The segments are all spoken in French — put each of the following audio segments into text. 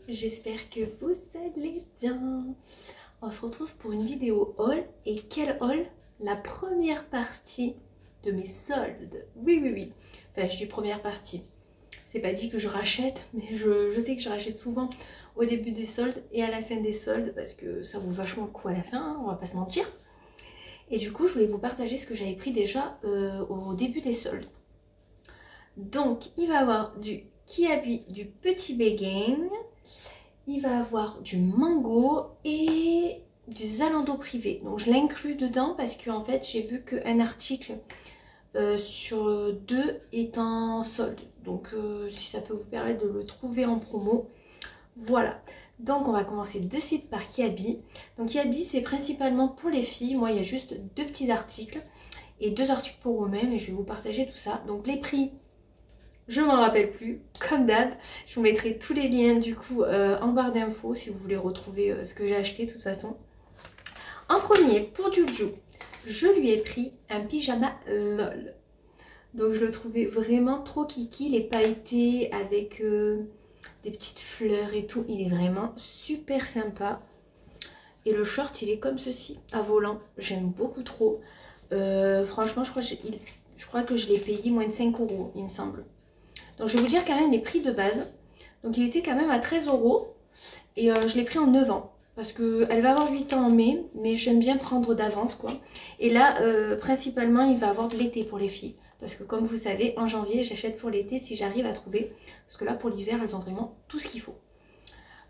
j'espère que vous allez bien. On se retrouve pour une vidéo haul. Et quel haul? La première partie de mes soldes. Oui, oui, oui. Enfin, je dis première partie. C'est pas dit que je rachète, mais je sais que je rachète souvent au début des soldes et à la fin des soldes parce que ça vaut vachement le coup à la fin, hein, on va pas se mentir. Et du coup, je voulais vous partager ce que j'avais pris déjà au début des soldes. Donc, il va y avoir du Kiabi, du Petit Béguin. Il va avoir du Mango et du Zalando privé. Donc, je l'inclus dedans parce que en fait, j'ai vu qu'un article sur deux est en solde. Donc, si ça peut vous permettre de le trouver en promo. Voilà. Donc, on va commencer de suite par Kiabi. Donc, Kiabi, c'est principalement pour les filles. Moi, il y a juste deux petits articles et deux articles pour eux-mêmes et je vais vous partager tout ça. Donc, les prix, je m'en rappelle plus, comme d'hab. Je vous mettrai tous les liens du coup en barre d'infos si vous voulez retrouver ce que j'ai acheté de toute façon. En premier, pour Juju, je lui ai pris un pyjama LOL. Donc je le trouvais vraiment trop kiki, les pailletés avec des petites fleurs et tout. Il est vraiment super sympa. Et le short, il est comme ceci, à volant. J'aime beaucoup trop. Franchement, je crois que je l'ai payé moins de 5 €, il me semble. Donc je vais vous dire quand même les prix de base. Donc il était quand même à 13 € et je l'ai pris en 9 ans. Parce qu'elle va avoir 8 ans en mai, mais j'aime bien prendre d'avance quoi. Et là, principalement, il va avoir de l'été pour les filles. Parce que comme vous savez, en janvier, j'achète pour l'été si j'arrive à trouver. Parce que là, pour l'hiver, elles ont vraiment tout ce qu'il faut.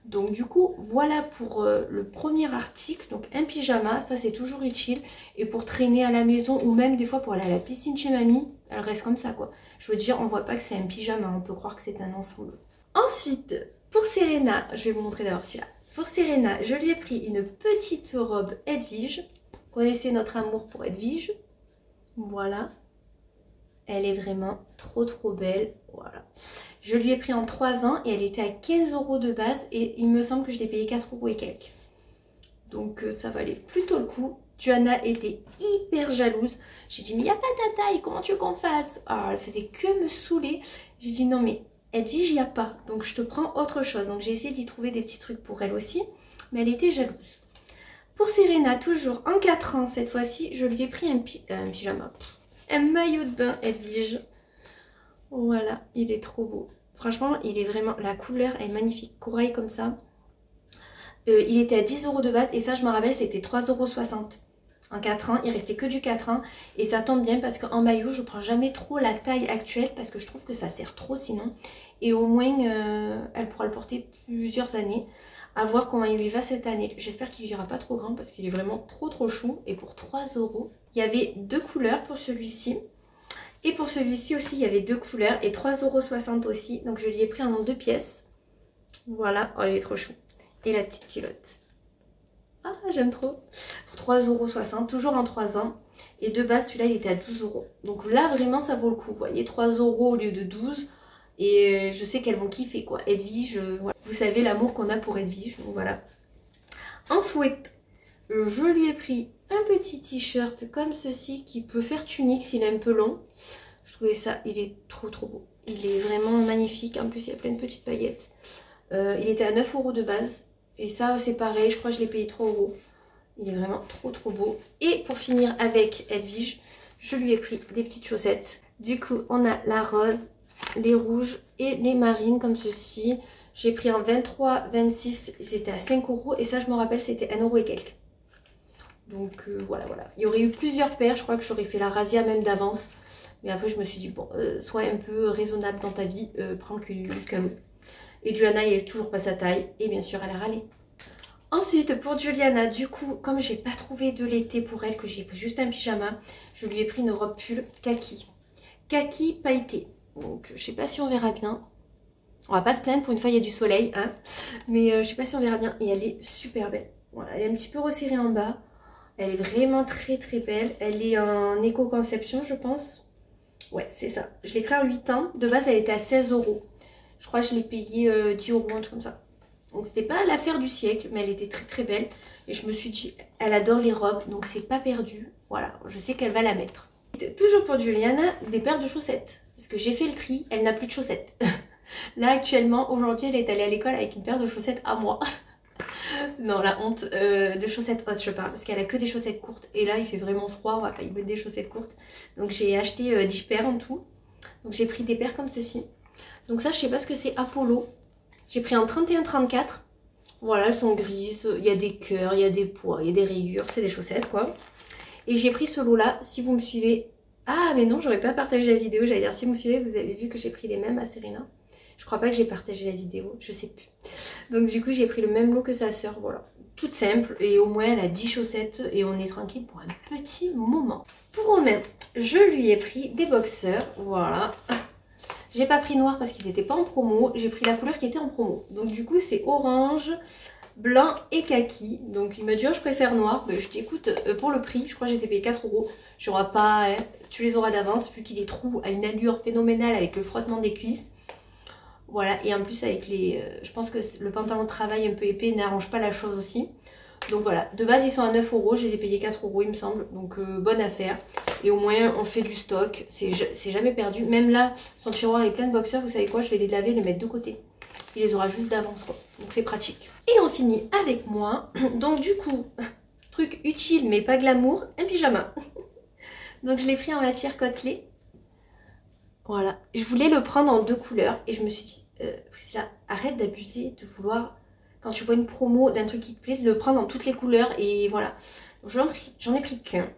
Donc du coup, voilà pour le premier article. Donc un pyjama, ça c'est toujours utile. Et pour traîner à la maison ou même des fois pour aller à la piscine chez mamie, elle reste comme ça quoi. Je veux dire, on voit pas que c'est un pyjama, on peut croire que c'est un ensemble. Ensuite, pour Serena, je vais vous montrer d'abord celui-là. Pour Serena, je lui ai pris une petite robe Edwige. Connaissez notre amour pour Edwige. Voilà. Elle est vraiment trop belle. Voilà. Je lui ai pris en 3 ans et elle était à 15 € de base. Et il me semble que je l'ai payé 4 € et quelques. Donc ça valait plutôt le coup. Joanna était hyper jalouse. J'ai dit mais il n'y a pas ta taille, comment tu veux qu'on fasse? Alors elle faisait que me saouler. J'ai dit non mais Edwige il n'y a pas. Donc je te prends autre chose. Donc j'ai essayé d'y trouver des petits trucs pour elle aussi. Mais elle était jalouse. Pour Serena, toujours en 4 ans cette fois-ci, je lui ai pris un pyjama. Un maillot de bain Edwige. Voilà, il est trop beau. Franchement, il est vraiment... La couleur est magnifique. Corail comme ça. Il était à 10 € de base. Et ça, je me rappelle, c'était 3,60 € en 4 ans. Il restait que du 4 ans. Et ça tombe bien parce qu'en maillot, je prends jamais trop la taille actuelle. Parce que je trouve que ça sert trop sinon. Et au moins, elle pourra le porter plusieurs années. À voir comment il lui va cette année. J'espère qu'il ne ira pas trop grand parce qu'il est vraiment trop chou. Et pour 3 €, il y avait deux couleurs pour celui-ci. Et pour celui-ci aussi, il y avait deux couleurs et 3,60 € aussi. Donc je lui ai pris en 2 pièces. Voilà, oh il est trop chou. Et la petite culotte. Ah, j'aime trop. Pour 3,60 €, toujours en 3 ans. Et de base, celui-là, il était à 12 €. Donc là, vraiment, ça vaut le coup. Vous voyez, 3 € au lieu de 12 €. Et je sais qu'elles vont kiffer quoi. Edwige, voilà. Vous savez l'amour qu'on a pour Edwige. Donc voilà. Ensuite, je lui ai pris un petit t-shirt comme ceci qui peut faire tunique s'il est un peu long. Je trouvais ça, il est trop beau. Il est vraiment magnifique. En plus, il y a plein de petites paillettes. Il était à 9 € de base. Et ça, c'est pareil. Je crois que je l'ai payé 3 €. Il est vraiment trop beau. Et pour finir avec Edwige, je lui ai pris des petites chaussettes. Du coup, on a la rose, les rouges et les marines comme ceci. J'ai pris en 23, 26, c'était à 5 €. Et ça, je me rappelle, c'était 1 € et quelques. Donc voilà. Il y aurait eu plusieurs paires. Je crois que j'aurais fait la razzia même d'avance. Mais après, je me suis dit, bon, sois un peu raisonnable dans ta vie. Prends que du calot. Et Joanna, il n'y avait toujours pas sa taille. Et bien sûr, elle a râlé. Ensuite, pour Juliana, du coup, comme j'ai pas trouvé de l'été pour elle, que j'ai pris juste un pyjama, je lui ai pris une robe pull kaki. Kaki pailleté. Donc, je sais pas si on verra bien. On va pas se plaindre, pour une fois, il y a du soleil. Hein, mais je sais pas si on verra bien. Et elle est super belle. Voilà, elle est un petit peu resserrée en bas. Elle est vraiment très belle. Elle est en éco-conception, je pense. Ouais, c'est ça. Je l'ai pris en 8 ans. De base, elle était à 16 €. Je crois que je l'ai payé 10 €, un truc comme ça. Donc, c'était pas l'affaire du siècle, mais elle était très belle. Et je me suis dit, elle adore les robes, donc c'est pas perdu. Voilà, je sais qu'elle va la mettre. Toujours pour Juliana, des paires de chaussettes. Parce que j'ai fait le tri, elle n'a plus de chaussettes. Là actuellement, aujourd'hui, elle est allée à l'école avec une paire de chaussettes à moi. Non, la honte, de chaussettes hautes je parle, parce qu'elle a que des chaussettes courtes. Et là il fait vraiment froid, on va pas y mettre des chaussettes courtes. Donc j'ai acheté 10 paires en tout. Donc j'ai pris des paires comme ceci. Donc ça je sais pas ce que c'est, Apollo. J'ai pris en 31-34. Voilà, elles sont grises, il y a des cœurs, il y a des pois, il y a des rayures, c'est des chaussettes quoi. Et j'ai pris ce lot là, si vous me suivez. Ah mais non, j'aurais pas partagé la vidéo, j'allais dire si vous me suivez, vous avez vu que j'ai pris les mêmes à Serena. Je crois pas que j'ai partagé la vidéo, je sais plus. Donc du coup j'ai pris le même lot que sa sœur, voilà. Toute simple et au moins elle a 10 chaussettes et on est tranquille pour un petit moment. Pour Romain, je lui ai pris des boxers, voilà. J'ai pas pris noir parce qu'ils n'étaient pas en promo, j'ai pris la couleur qui était en promo. Donc du coup c'est orange, blanc et kaki. Donc il m'a dit oh, je préfère noir. Ben, je dis écoute, pour le prix, je crois que je les ai payés 4 €. J'aurai pas, hein, tu les auras d'avance vu qu'il est trou à une allure phénoménale avec le frottement des cuisses. Voilà, et en plus avec les... je pense que le pantalon de travail un peu épais n'arrange pas la chose aussi. Donc voilà, de base ils sont à 9 €, je les ai payés 4 € il me semble. Donc bonne affaire. Et au moins on fait du stock, c'est jamais perdu. Même là, son tiroir est plein de boxers, vous savez quoi, je vais les laver et les mettre de côté. Il les aura juste d'avance quoi, donc c'est pratique. Et on finit avec moi. Donc du coup, truc utile mais pas glamour, un pyjama. Donc je l'ai pris en matière côtelée. Voilà, je voulais le prendre en 2 couleurs et je me suis dit, Priscilla, arrête d'abuser, de vouloir, quand tu vois une promo d'un truc qui te plaît, de le prendre en toutes les couleurs et voilà. J'en ai pris qu'un.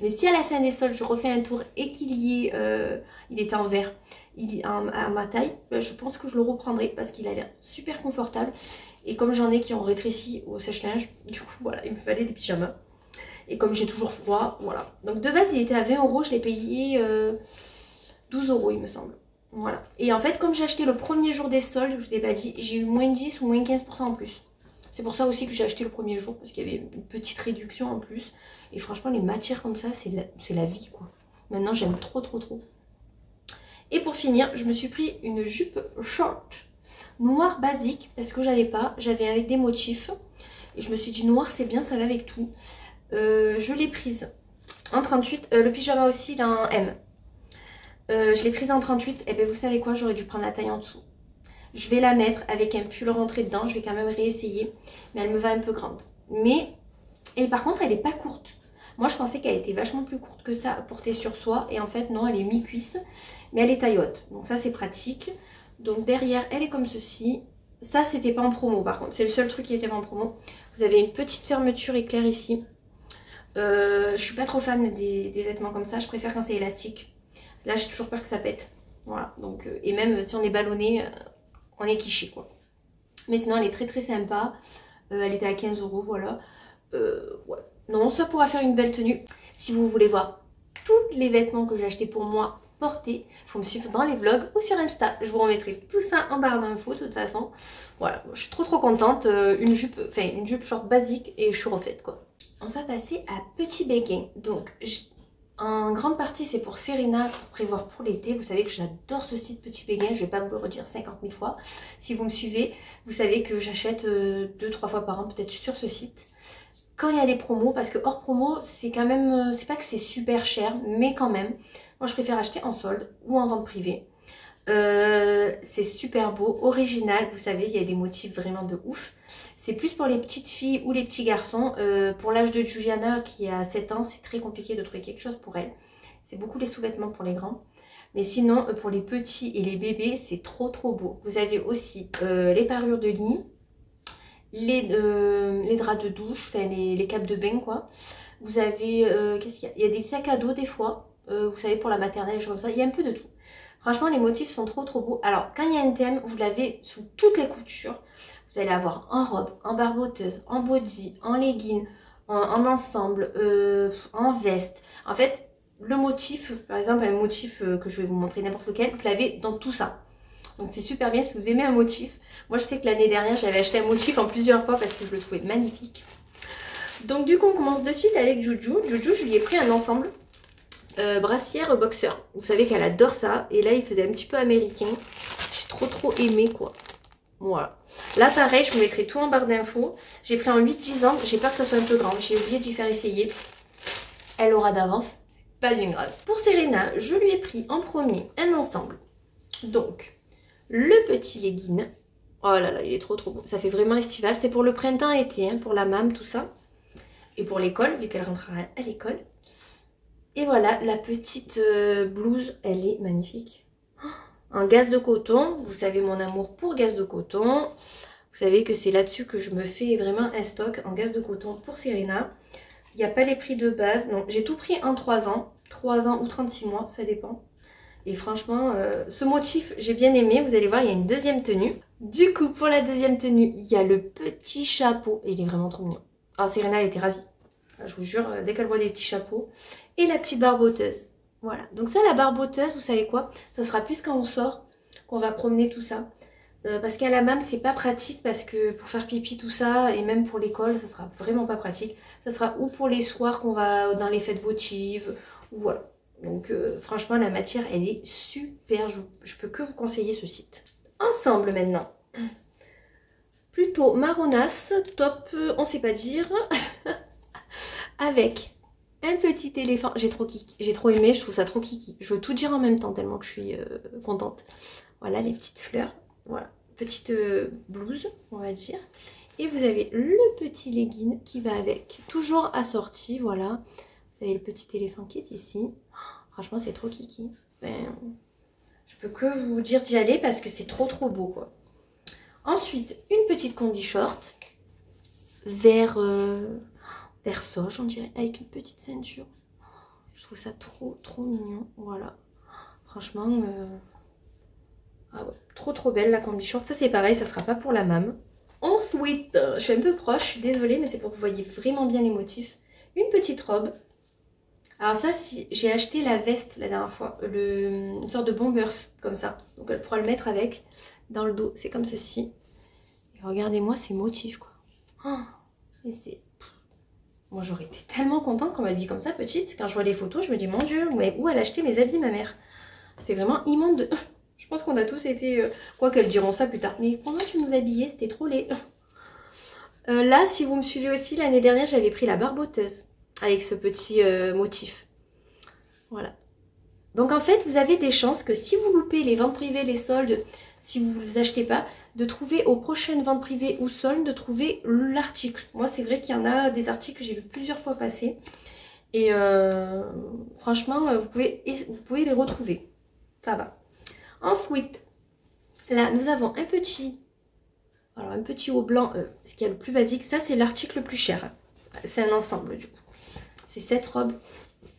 Mais si à la fin des soldes, je refais un tour et qu'il y ait, il était en vert, il est à ma taille, je pense que je le reprendrai parce qu'il a l'air super confortable. Et comme j'en ai qui ont rétréci au sèche-linge, du coup voilà, il me fallait des pyjamas. Et comme j'ai toujours froid, voilà. Donc de base, il était à 20 €, je l'ai payé... 12 € il me semble. Voilà. Et en fait, comme j'ai acheté le premier jour des soldes, je vous ai pas dit, j'ai eu moins 10 ou moins 15% en plus. C'est pour ça aussi que j'ai acheté le premier jour, parce qu'il y avait une petite réduction en plus. Et franchement, les matières comme ça, c'est la vie, quoi. Maintenant, j'aime trop, trop, trop. Et pour finir, je me suis pris une jupe short noire basique, parce que j'avais pas. J'avais avec des motifs. Et je me suis dit, noir, c'est bien, ça va avec tout. Je l'ai prise en 38. Le pyjama aussi, il a un M. Je l'ai prise en 38, et bien vous savez quoi, j'aurais dû prendre la taille en dessous. Je vais la mettre avec un pull rentré dedans, je vais quand même réessayer, mais elle me va un peu grande. Mais, et par contre elle n'est pas courte. Moi je pensais qu'elle était vachement plus courte que ça à porter sur soi, et en fait non, elle est mi-cuisse, mais elle est taille haute, donc ça c'est pratique. Donc derrière elle est comme ceci. Ça c'était pas en promo par contre, c'est le seul truc qui était pas en promo. Vous avez une petite fermeture éclair ici. Je suis pas trop fan des vêtements comme ça, je préfère quand c'est élastique. Là, j'ai toujours peur que ça pète. Voilà, donc, et même si on est ballonné, on est quiché, quoi. Mais sinon, elle est très très sympa. Elle était à 15 €, voilà. Ouais. Non, ça pourra faire une belle tenue. Si vous voulez voir tous les vêtements que j'ai achetés pour moi portés, il faut me suivre dans les vlogs ou sur Insta. Je vous remettrai tout ça en barre d'infos, de toute façon. Voilà, je suis trop trop contente. Une jupe short basique et je suis refaite, quoi. On va passer à Petit Béguin. Donc, en grande partie, c'est pour Serena, pour prévoir pour l'été. Vous savez que j'adore ce site Petit Béguin. Je ne vais pas vous le redire 50 000 fois. Si vous me suivez, vous savez que j'achète 2-3 fois par an peut-être sur ce site. Quand il y a des promos, parce que hors promo, c'est quand même... c'est pas que c'est super cher, mais quand même. Moi, je préfère acheter en solde ou en vente privée. C'est super beau, original, vous savez, il y a des motifs vraiment de ouf. C'est plus pour les petites filles ou les petits garçons. Pour l'âge de Juliana qui a 7 ans, c'est très compliqué de trouver quelque chose pour elle. C'est beaucoup les sous-vêtements pour les grands. Mais sinon, pour les petits et les bébés, c'est trop trop beau. Vous avez aussi les parures de lit, les draps de douche, enfin les capes de bain quoi. Vous avez, qu'est-ce qu'il y a? Il y a des sacs à dos des fois, vous savez pour la maternelle, des choses comme ça. Il y a un peu de tout. Franchement, les motifs sont trop trop beaux. Alors, quand il y a un thème, vous l'avez sous toutes les coutures. Vous allez avoir en robe, en barboteuse, en body, en legging, en ensemble, en veste. En fait, le motif, par exemple, un motif que je vais vous montrer n'importe lequel, vous l'avez dans tout ça. Donc c'est super bien si vous aimez un motif. Moi, je sais que l'année dernière, j'avais acheté un motif en plusieurs fois parce que je le trouvais magnifique. Donc du coup, on commence de suite avec Juju. Juju, je lui ai pris un ensemble. Brassière boxeur, vous savez qu'elle adore ça, et là il faisait un petit peu américain, j'ai trop trop aimé quoi. Voilà, là pareil, je vous mettrai tout en barre d'infos. J'ai pris en 8-10 ans, j'ai peur que ça soit un peu grand, j'ai oublié d'y faire essayer. Elle aura d'avance, pas bien grave. Pour Serena, je lui ai pris en premier un ensemble, donc le petit legging. Oh là là, il est trop trop beau. Ça fait vraiment estival. C'est pour le printemps-été, hein, pour la mam, tout ça. Et pour l'école, vu qu'elle rentrera à l'école. Et voilà, la petite blouse, elle est magnifique. En gaze de coton, vous savez mon amour pour gaze de coton. Vous savez que c'est là-dessus que je me fais vraiment un stock en gaze de coton pour Serena. Il n'y a pas les prix de base. Non, j'ai tout pris en 3 ans. 3 ans ou 36 mois, ça dépend. Et franchement, ce motif, j'ai bien aimé. Vous allez voir, il y a une deuxième tenue. Du coup, pour la deuxième tenue, il y a le petit chapeau. Et il est vraiment trop mignon. Alors, Serena, elle était ravie. Je vous jure, dès qu'elle voit des petits chapeaux. Et la petite barboteuse. Voilà. Donc ça, la barboteuse, vous savez quoi? Ça sera plus quand on sort, qu'on va promener tout ça. Parce qu'à la mam, c'est pas pratique parce que pour faire pipi, tout ça, et même pour l'école, ça sera vraiment pas pratique. Ça sera ou pour les soirs qu'on va dans les fêtes votives, ou voilà. Donc franchement, la matière, elle est super. Je peux que vous conseiller ce site. Ensemble maintenant. Plutôt marronasse, top, on sait pas dire. Avec un petit éléphant. J'ai trop aimé, je trouve ça trop kiki. Je veux tout dire en même temps tellement que je suis contente. Voilà les petites fleurs. Voilà, petite blouse, on va dire. Et vous avez le petit legging qui va avec. Toujours assorti, voilà. Vous avez le petit éléphant qui est ici. Franchement, c'est trop kiki. Ben, je peux que vous dire d'y aller parce que c'est trop trop beau, quoi. Ensuite, une petite combi short. Vert sauge, on dirait, avec une petite ceinture. Je trouve ça trop trop mignon. Voilà. Franchement, ah ouais, trop trop belle la combi short. Ça c'est pareil, ça sera pas pour la mam. Ensuite, je suis un peu proche, je suis désolée, mais c'est pour que vous voyez vraiment bien les motifs. Une petite robe. Alors ça, si j'ai acheté la veste la dernière fois, une sorte de bombers comme ça. Donc elle pourra le mettre avec dans le dos. C'est comme ceci. Et regardez-moi ces motifs, quoi. Oh, et c'est... Moi j'aurais été tellement contente quand m'habille comme ça petite. Quand je vois les photos, je me dis mon Dieu, mais où elle a acheté mes habits, ma mère? C'était vraiment immonde. Je pense qu'on a tous été... Quoi qu'elles diront ça plus tard. Mais comment tu nous habillais? C'était trop laid. Là, si vous me suivez aussi, l'année dernière, j'avais pris la barboteuse. Avec ce petit motif. Voilà. Donc en fait, vous avez des chances que si vous loupez les ventes privées, les soldes, si vous ne les achetez pas, de trouver aux prochaines ventes privées ou soldes, de trouver l'article. Moi, c'est vrai qu'il y en a des articles que j'ai vu plusieurs fois passer. Et franchement, vous pouvez les retrouver. Ça va. Ensuite, là, nous avons un petit haut blanc, ce qui est le plus basique. Ça, c'est l'article le plus cher. C'est un ensemble, du coup. C'est cette robe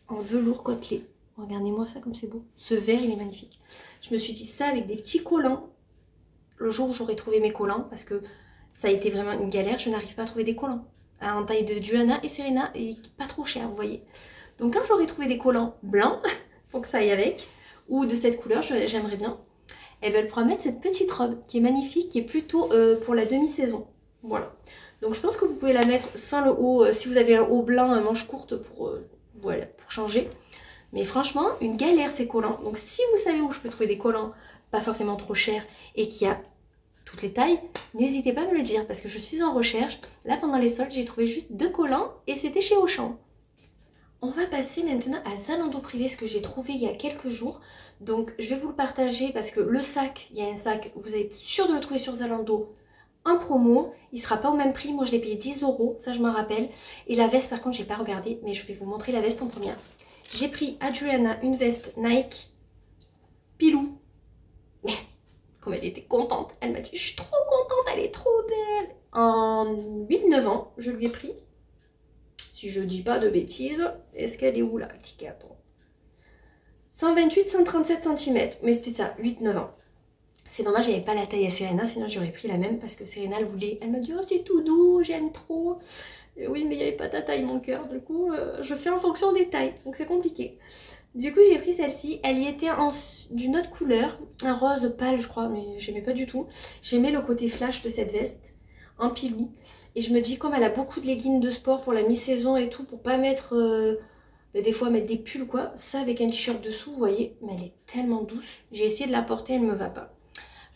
en velours côtelé. Regardez-moi ça comme c'est beau. Ce vert, il est magnifique. Je me suis dit ça avec des petits collants. Le jour où j'aurai trouvé mes collants, parce que ça a été vraiment une galère, je n'arrive pas à trouver des collants. En taille de Johanna et Serena, et pas trop cher, vous voyez. Donc quand j'aurai trouvé des collants blancs, faut que ça aille avec, ou de cette couleur, j'aimerais bien, et bien elle pourra mettre cette petite robe qui est magnifique, qui est plutôt pour la demi-saison. Voilà. Donc je pense que vous pouvez la mettre sans le haut, si vous avez un haut blanc, un manche courte pour, voilà, pour changer. Mais franchement, une galère ces collants. Donc si vous savez où je peux trouver des collants pas forcément trop chers et qui a toutes les tailles, n'hésitez pas à me le dire parce que je suis en recherche. Là, pendant les soldes, j'ai trouvé juste 2 collants et c'était chez Auchan. On va passer maintenant à Zalando Privé, ce que j'ai trouvé il y a quelques jours. Donc je vais vous le partager parce que le sac, il y a un sac, vous êtes sûr de le trouver sur Zalando en promo. Il ne sera pas au même prix, moi je l'ai payé 10 €, ça je m'en rappelle. Et la veste par contre, j'ai pas regardé, mais je vais vous montrer la veste en première. J'ai pris à Juliana une veste Nike Pilou. Comme elle était contente, elle m'a dit je suis trop contente, elle est trop belle. En 8-9 ans, je lui ai pris. Si je dis pas de bêtises, est-ce qu'elle est où là, petit attends. 128-137 cm, mais c'était ça, 8-9 ans. C'est dommage, j'avais pas la taille à Serena, sinon j'aurais pris la même parce que Serena elle voulait. Elle m'a dit oh c'est tout doux, j'aime trop. Et oui, mais il n'y avait pas ta taille, mon cœur. Du coup, je fais en fonction des tailles, donc c'est compliqué. Du coup, j'ai pris celle-ci. Elle y était d'une autre couleur, un rose pâle, je crois, mais j'aimais pas du tout. J'aimais le côté flash de cette veste, en pilou. Et je me dis, comme elle a beaucoup de leggings de sport pour la mi-saison et tout, pour pas mettre, des fois mettre des pulls quoi, ça avec un t-shirt dessous, vous voyez, mais elle est tellement douce. J'ai essayé de la porter, elle me va pas.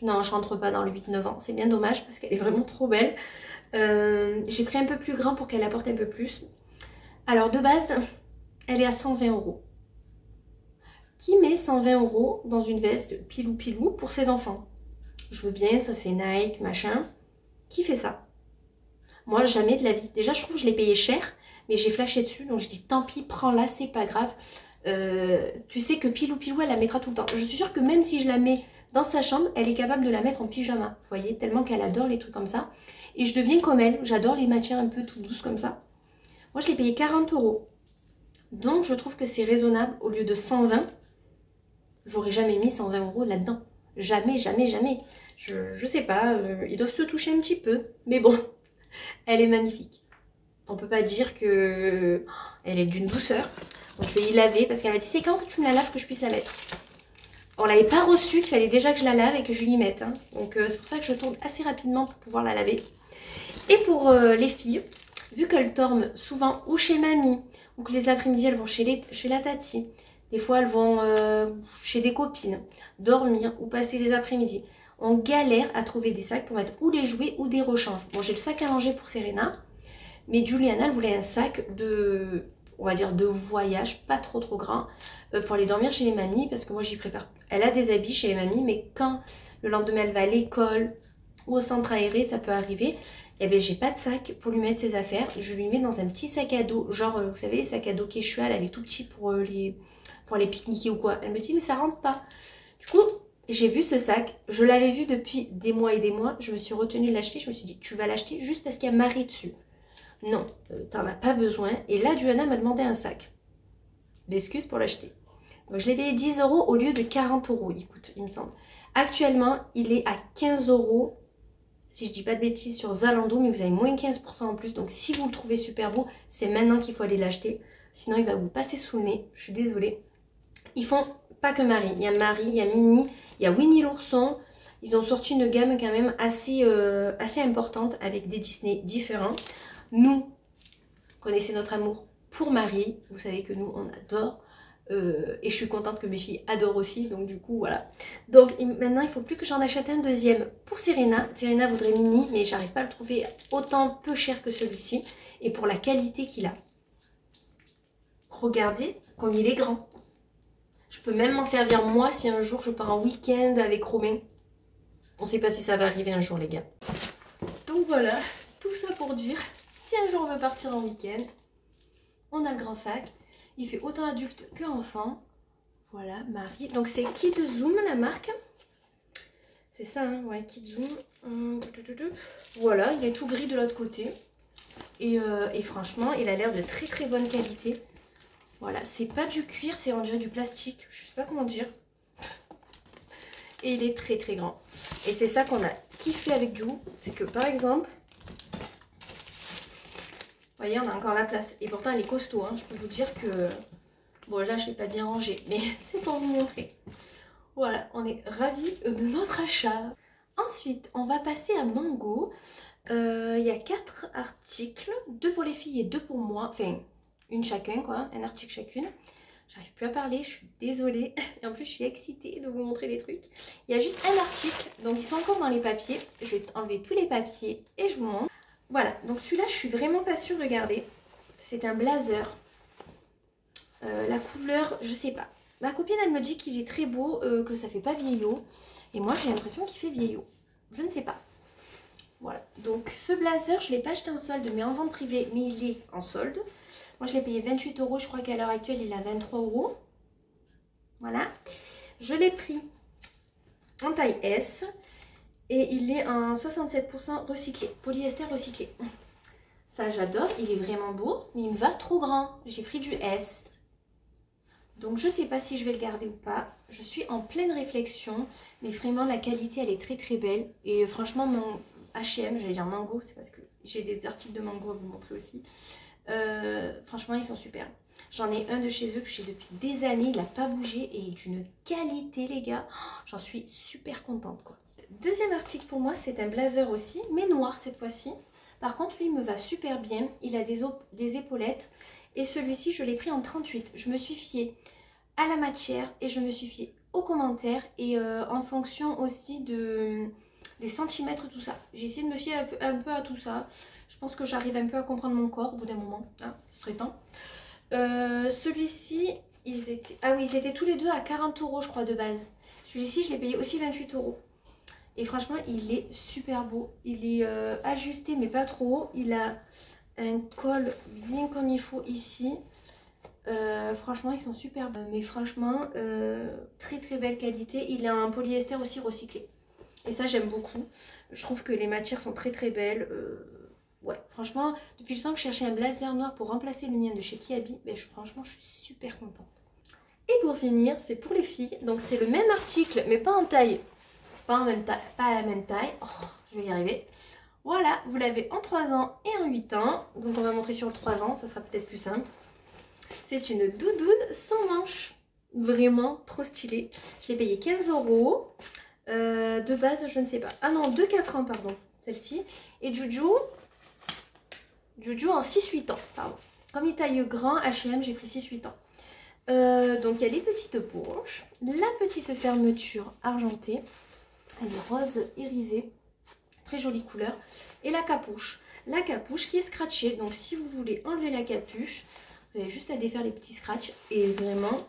Non, je rentre pas dans le 8-9 ans, c'est bien dommage parce qu'elle est vraiment trop belle. J'ai pris un peu plus grand pour qu'elle apporte un peu plus. Alors de base, elle est à 120 €. Qui met 120 € dans une veste pilou pilou pour ses enfants? je veux bien, ça c'est Nike, machin. Qui fait ça? Moi, jamais de la vie. Déjà, je trouve que je l'ai payé cher, mais j'ai flashé dessus, donc je dis tant pis, prends-la, c'est pas grave. Tu sais que Pilou Pilou, elle la mettra tout le temps. Je suis sûre que même si je la mets dans sa chambre, elle est capable de la mettre en pyjama. Vous voyez, tellement qu'elle adore les trucs comme ça. Et je deviens comme elle, j'adore les matières un peu tout douces comme ça. Moi, je l'ai payé 40 €. Donc, je trouve que c'est raisonnable. Au lieu de 120, j'aurais jamais mis 120 € là-dedans. Jamais, jamais, jamais. Je sais pas, ils doivent se toucher un petit peu. Mais bon, elle est magnifique. On peut pas dire que elle est d'une douceur. Donc, je vais y laver parce qu'elle m'a dit c'est quand que tu me la laves que je puisse la mettre. On l'avait pas reçue, qu'il fallait déjà que je la lave et que je l'y mette. Hein. Donc, c'est pour ça que je tourne assez rapidement pour pouvoir la laver. Et pour les filles, vu qu'elles dorment souvent ou chez mamie, ou que les après-midi elles vont chez la tati, des fois elles vont chez des copines, dormir ou passer les après-midi, on galère à trouver des sacs pour mettre ou les jouets ou des rechanges. Bon, j'ai le sac à manger pour Serena, mais Juliana elle voulait un sac de, on va dire, de voyage, pas trop grand, pour aller dormir chez les mamies, parce que moi j'y prépare. Elle a des habits chez les mamies, mais quand le lendemain elle va à l'école ou au centre aéré, ça peut arriver. Eh bien, j'ai pas de sac pour lui mettre ses affaires. Je lui mets dans un petit sac à dos. Genre, vous savez, les sacs à dos Quechua, elle est tout petit pour les pique-niquer ou quoi. Elle me dit, mais ça rentre pas. Du coup, j'ai vu ce sac. Je l'avais vu depuis des mois et des mois. Je me suis retenue de l'acheter. Je me suis dit, tu vas l'acheter juste parce qu'il y a Marie dessus. Non, t'en as pas besoin. Et là, Johanna m'a demandé un sac. L'excuse pour l'acheter. Donc, je l'ai payé 10 € au lieu de 40 €. Écoute, il me semble. Actuellement, il est à 15 €. Si je dis pas de bêtises, sur Zalando, mais vous avez moins 15% en plus. Donc si vous le trouvez super beau, c'est maintenant qu'il faut aller l'acheter. Sinon, il va vous passer sous le nez. Je suis désolée. Ils font pas que Marie. Il y a Marie, il y a Minnie, il y a Winnie l'ourson. Ils ont sorti une gamme quand même assez importante avec des Disney différents. Nous, connaissez notre amour pour Marie. Vous savez que nous, on adore. Et je suis contente que mes filles adorent aussi, donc du coup voilà. Donc maintenant il faut plus que j'en achète un deuxième pour Serena. Serena voudrait Mini, mais j'arrive pas à le trouver autant peu cher que celui-ci. Et pour la qualité qu'il a, regardez comme il est grand. Je peux même m'en servir moi si un jour je pars en week-end avec Romain. On sait pas si ça va arriver un jour les gars. Donc voilà, tout ça pour dire, si un jour on veut partir en week-end, on a le grand sac. Il fait autant adulte que enfant. Voilà, Marie. Donc c'est Kid Zoom la marque. C'est ça, hein, ouais, Kid Zoom. Voilà, il est tout gris de l'autre côté. Et franchement, il a l'air de très bonne qualité. Voilà, c'est pas du cuir, c'est on dirait du plastique. Je sais pas comment dire. Et il est très grand. Et c'est ça qu'on a kiffé avec Ju. C'est que par exemple, vous voyez, on a encore la place. Et pourtant, elle est costaud. Hein. Je peux vous dire que... Bon, là, je l'ai pas bien rangé. Mais c'est pour vous montrer. Voilà, on est ravis de notre achat. Ensuite, on va passer à Mango. Il y a 4 articles. 2 pour les filles et 2 pour moi. Enfin, une chacun, quoi. Un article chacune. J'arrive plus à parler, je suis désolée. Et en plus, je suis excitée de vous montrer les trucs. Il y a juste un article. Donc, ils sont encore dans les papiers. Je vais enlever tous les papiers et je vous montre. Voilà, donc celui-là, je suis vraiment pas sûre de garder. C'est un blazer. La couleur, je sais pas. Ma copine, elle me dit qu'il est très beau, que ça fait pas vieillot. Et moi, j'ai l'impression qu'il fait vieillot. Je ne sais pas. Voilà, donc ce blazer, je ne l'ai pas acheté en solde, mais en vente privée. Mais il est en solde. Moi, je l'ai payé 28 €. Je crois qu'à l'heure actuelle, il est à 23 €. Voilà. Je l'ai pris en taille S. Et il est en 67% recyclé, polyester recyclé. Ça, j'adore. Il est vraiment beau, mais il me va trop grand. J'ai pris du S. Donc, je ne sais pas si je vais le garder ou pas. Je suis en pleine réflexion. Mais vraiment, la qualité, elle est très belle. Et franchement, mon H&M, j'allais dire Mango, c'est parce que j'ai des articles de Mango à vous montrer aussi. Franchement, ils sont super. J'en ai un de chez eux que j'ai depuis des années. Il n'a pas bougé et d'une qualité, les gars. J'en suis super contente, quoi. Deuxième article pour moi, c'est un blazer aussi, mais noir cette fois-ci. Par contre, lui, il me va super bien. Il a des épaulettes. Et celui-ci, je l'ai pris en 38. Je me suis fiée à la matière et je me suis fiée aux commentaires. Et en fonction aussi des centimètres, tout ça. J'ai essayé de me fier un peu à tout ça. Je pense que j'arrive un peu à comprendre mon corps au bout d'un moment. Hein, ce serait temps. Celui-ci, ils étaient tous les deux à 40 € je crois de base. Celui-ci, je l'ai payé aussi 28 €. Et franchement, il est super beau. Il est ajusté, mais pas trop haut. Il a un col bien comme il faut ici. Franchement, ils sont super beaux. Mais franchement, très très belle qualité. Il est en polyester aussi recyclé. Et ça, j'aime beaucoup. Je trouve que les matières sont très très belles. Ouais, franchement, depuis le temps que je cherchais un blazer noir pour remplacer le mien de chez Kiabi, ben, franchement, je suis super contente. Et pour finir, c'est pour les filles. Donc c'est le même article, mais pas en taille. Pas à la même taille. Oh, je vais y arriver. Voilà, vous l'avez en 3 ans et en 8 ans. Donc on va montrer sur le 3 ans, ça sera peut-être plus simple. C'est une doudoune sans manches. Vraiment trop stylée. Je l'ai payé 15 €. De base, je ne sais pas. Ah non, 2-4 ans, pardon. Celle-ci. Et Juju en 6-8 ans, pardon. Comme il taille grand, H&M, j'ai pris 6-8 ans. Donc il y a les petites poches, la petite fermeture argentée, elle est rose irisée, très jolie couleur, et la capuche qui est scratchée. Donc si vous voulez enlever la capuche, vous avez juste à défaire les petits scratchs, et vraiment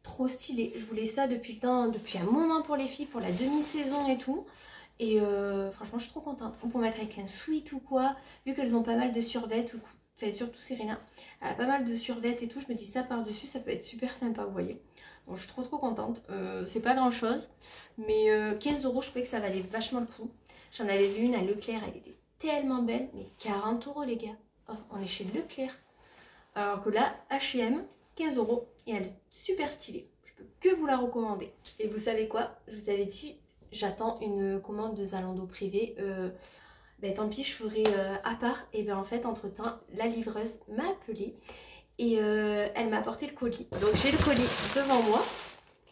trop stylé. Je voulais ça depuis un moment pour les filles, pour la demi-saison et tout. Et franchement, je suis trop contente. On peut mettre avec un sweat ou quoi, vu qu'elles ont pas mal de survêtements, enfin surtout Serena, elle a pas mal de survêtements et tout. Je me dis ça par-dessus, ça peut être super sympa, vous voyez. Donc je suis trop contente. C'est pas grand-chose, mais 15 €, je trouvais que ça valait vachement le coup. J'en avais vu une à Leclerc, elle était tellement belle, mais 40 € les gars. Oh, on est chez Leclerc. Alors que là, H&M, 15 € et elle est super stylée. Je peux que vous la recommander. Et vous savez quoi? Je vous avais dit, j'attends une commande de Zalando privé. Ben, tant pis, je ferai à part. Et ben en fait, entre temps, la livreuse m'a appelée et elle m'a apporté le colis. Donc j'ai le colis devant moi.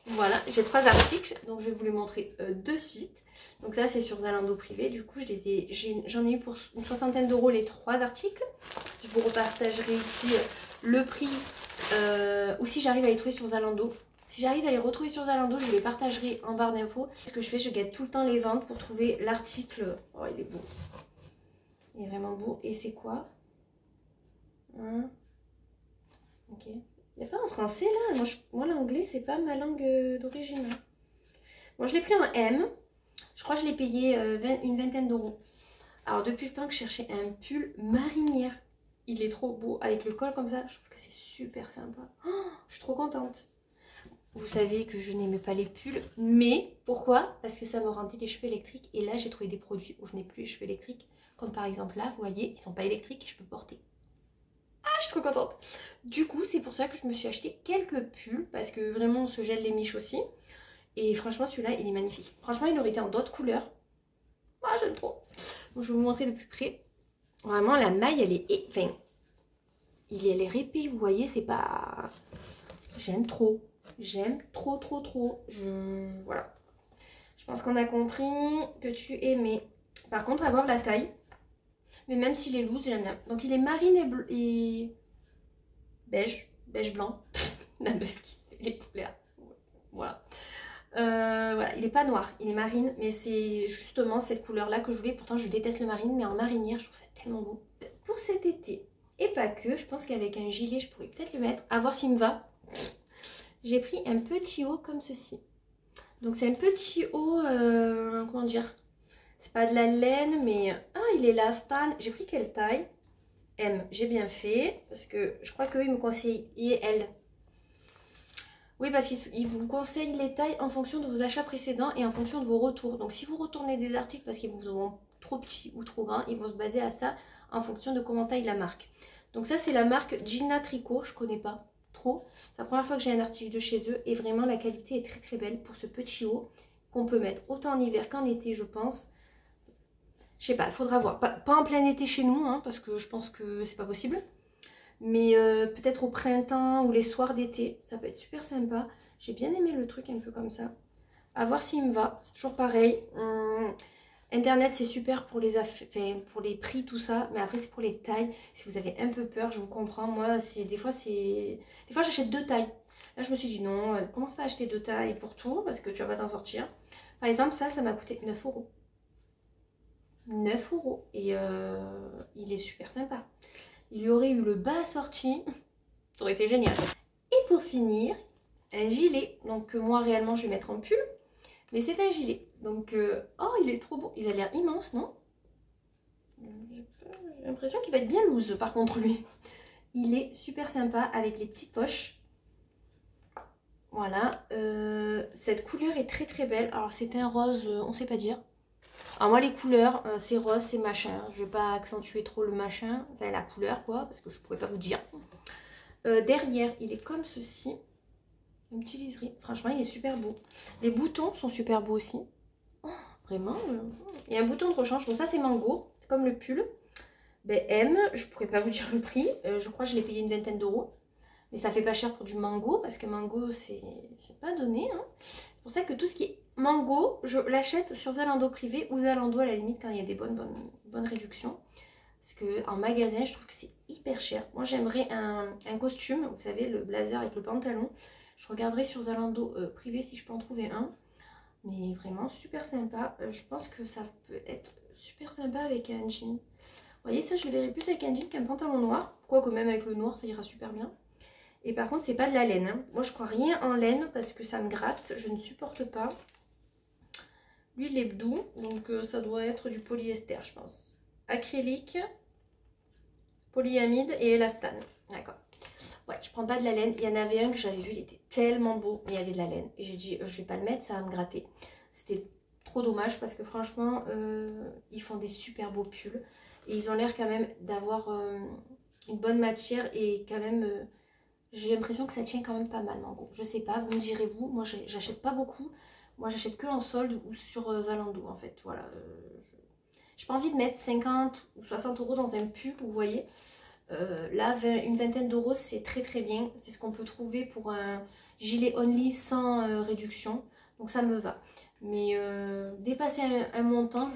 Voilà, j'ai 3 articles, donc je vais vous les montrer de suite. Donc ça, c'est sur Zalando privé. Du coup, j'en ai eu pour une 60aine d'euros les 3 articles. Je vous repartagerai ici le prix, ou si j'arrive à les trouver sur Zalando. Si j'arrive à les retrouver sur Zalando, je vous les partagerai en barre d'infos. Ce que je fais, je guette tout le temps les ventes pour trouver l'article. Oh, il est beau. Il est vraiment beau. Et c'est quoi? Hein? Ok. Il n'y a pas en français là. Moi l'anglais, c'est pas ma langue d'origine. Bon, je l'ai pris en M. Je crois que je l'ai payé une vingtaine d'euros. Alors, depuis le temps que je cherchais un pull marinière. Il est trop beau. Avec le col comme ça, je trouve que c'est super sympa. Oh, je suis trop contente. Vous savez que je n'aimais pas les pulls. Mais pourquoi? Parce que ça me rendait les cheveux électriques. Et là, j'ai trouvé des produits où je n'ai plus les cheveux électriques. Comme par exemple là, vous voyez, ils sont pas électriques et je peux porter. Ah, je suis trop contente. Du coup, c'est pour ça que je me suis acheté quelques pulls. Parce que vraiment, on se gèle les miches aussi. Et franchement, celui-là, il est magnifique. Franchement, il aurait été en d'autres couleurs. Ah, j'aime trop. Donc, je vais vous montrer de plus près. Vraiment, la maille, elle est... Enfin, elle est épais, vous voyez, c'est pas... J'aime trop. J'aime trop. Voilà. Je pense qu'on a compris que tu aimais. Par contre, à voir la taille. Mais même s'il est loose, j'aime bien. Donc, il est marine et beige. Beige blanc. La meuf qui fait les couleurs. Voilà. Voilà, il n'est pas noir, il est marine, mais c'est justement cette couleur-là que je voulais. Pourtant, je déteste le marine, mais en marinière, je trouve ça tellement beau. Pour cet été, et pas que, je pense qu'avec un gilet, je pourrais peut-être le mettre, à voir s'il me va. J'ai pris un petit haut comme ceci. Donc, c'est un petit haut, comment dire, c'est pas de la laine, mais... Ah, il est là, Stan. J'ai pris quelle taille? M, j'ai bien fait, parce que je crois qu'eux, ils me conseillaient L. Oui, parce qu'ils vous conseillent les tailles en fonction de vos achats précédents et en fonction de vos retours. Donc si vous retournez des articles parce qu'ils vous auront trop petits ou trop grands, ils vont se baser à ça en fonction de comment taille la marque. Donc ça, c'est la marque Gina Tricot, je connais pas trop. C'est la première fois que j'ai un article de chez eux et vraiment la qualité est très belle pour ce petit haut qu'on peut mettre autant en hiver qu'en été, je pense. Je sais pas, il faudra voir. Pas en plein été chez nous, hein, parce que je pense que c'est pas possible. Mais peut-être au printemps ou les soirs d'été, ça peut être super sympa. J'ai bien aimé le truc un peu comme ça. À voir s'il me va, c'est toujours pareil. Internet c'est super pour les pour les prix, tout ça. Mais après c'est pour les tailles. Si vous avez un peu peur, je vous comprends. Moi, des fois j'achète 2 tailles. Là je me suis dit non, commence pas à acheter 2 tailles pour tout parce que tu vas pas t'en sortir. Par exemple ça m'a coûté 9 €. 9 € et il est super sympa. Il y aurait eu le bas assorti, ça aurait été génial. Et pour finir, un gilet. Donc moi réellement je vais mettre en pull, mais c'est un gilet. Donc, oh, il est trop beau. Il a l'air immense, non? J'ai l'impression qu'il va être bien loose, par contre, lui. Il est super sympa avec les petites poches. Voilà. Cette couleur est très très belle. Alors, c'est un rose, on sait pas dire. Alors, moi, les couleurs, c'est rose, c'est machin. Je vais pas accentuer trop le machin. Enfin, la couleur, quoi, parce que je pourrais pas vous dire. Derrière, il est comme ceci. Un petit liseré. Franchement, il est super beau. Les boutons sont super beaux aussi. Oh, vraiment. Il y a un bouton de rechange. Bon, ça, c'est mango. Comme le pull. Ben, M, je pourrais pas vous dire le prix. Je crois que je l'ai payé une vingtaine d'euros. Mais ça fait pas cher pour du mango. Parce que mango, c'est pas donné. Hein. C'est pour ça que tout ce qui est mango, je l'achète sur Zalando privé ou Zalando à la limite quand il y a des bonnes réductions. Parce qu'en magasin, je trouve que c'est hyper cher. Moi, j'aimerais un costume. Vous savez, le blazer avec le pantalon. Je regarderai sur Zalando privé si je peux en trouver un. Mais vraiment super sympa. Je pense que ça peut être super sympa avec un jean. Vous voyez, ça je le verrai plus avec un jean qu'un pantalon noir. Quoique même avec le noir, ça ira super bien. Et par contre, c'est pas de la laine. Hein. Moi, je crois rien en laine parce que ça me gratte. Je ne supporte pas. Lui, il est doux. Donc ça doit être du polyester, je pense. Acrylique, polyamide et élastane. D'accord. Ouais, je prends pas de la laine. Il y en avait un que j'avais vu, il était tellement beau, mais il y avait de la laine. Et j'ai dit, je vais pas le mettre, ça va me gratter. C'était trop dommage parce que franchement, ils font des super beaux pulls. Et ils ont l'air quand même d'avoir une bonne matière et quand même, j'ai l'impression que ça tient quand même pas mal, Mango. Je sais pas, vous me direz vous. Moi, j'achète pas beaucoup. Moi, j'achète que en solde ou sur Zalando, en fait. Voilà. J'ai pas envie de mettre 50 ou 60 euros dans un pull, vous voyez. Là, une vingtaine d'euros, c'est très très bien. C'est ce qu'on peut trouver pour un gilet only sans réduction. Donc ça me va. Mais dépasser un montant,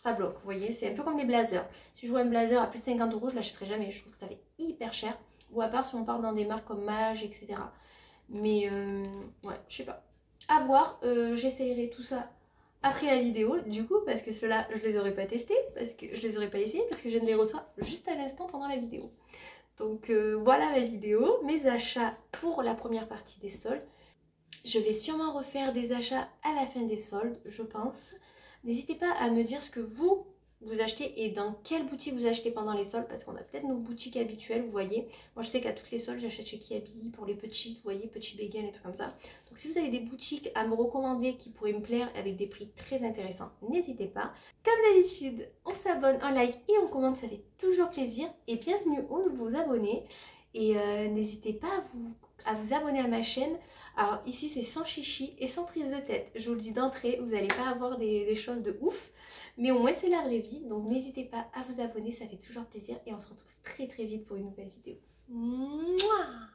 ça bloque, vous voyez. C'est un peu comme les blazers. Si je vois un blazer à plus de 50 euros, je l'achèterai jamais. Je trouve que ça fait hyper cher. Ou à part si on part dans des marques comme Mage, etc. Mais ouais, je sais pas. À voir. J'essayerai tout ça après la vidéo, du coup, parce que ceux-là, je les aurais pas testés, parce que je les aurais pas essayés, parce que je ne les reçois juste à l'instant pendant la vidéo. Donc voilà ma vidéo, mes achats pour la première partie des soldes. Je vais sûrement refaire des achats à la fin des soldes, je pense. N'hésitez pas à me dire ce que vous achetez et dans quelle boutique vous achetez pendant les soldes, parce qu'on a peut-être nos boutiques habituelles, vous voyez. Moi je sais qu'à toutes les soldes j'achète chez Kiabi pour les petites, vous voyez, petits bagels et tout comme ça. Donc si vous avez des boutiques à me recommander qui pourraient me plaire avec des prix très intéressants, n'hésitez pas. Comme d'habitude, on s'abonne, on like et on commente, ça fait toujours plaisir. Et bienvenue aux nouveaux abonnés. Et n'hésitez pas à vous abonner à ma chaîne. Alors ici c'est sans chichi et sans prise de tête. Je vous le dis d'entrée, vous n'allez pas avoir des choses de ouf. Mais au moins c'est la vraie vie. Donc n'hésitez pas à vous abonner, ça fait toujours plaisir. Et on se retrouve très très vite pour une nouvelle vidéo. Mouah.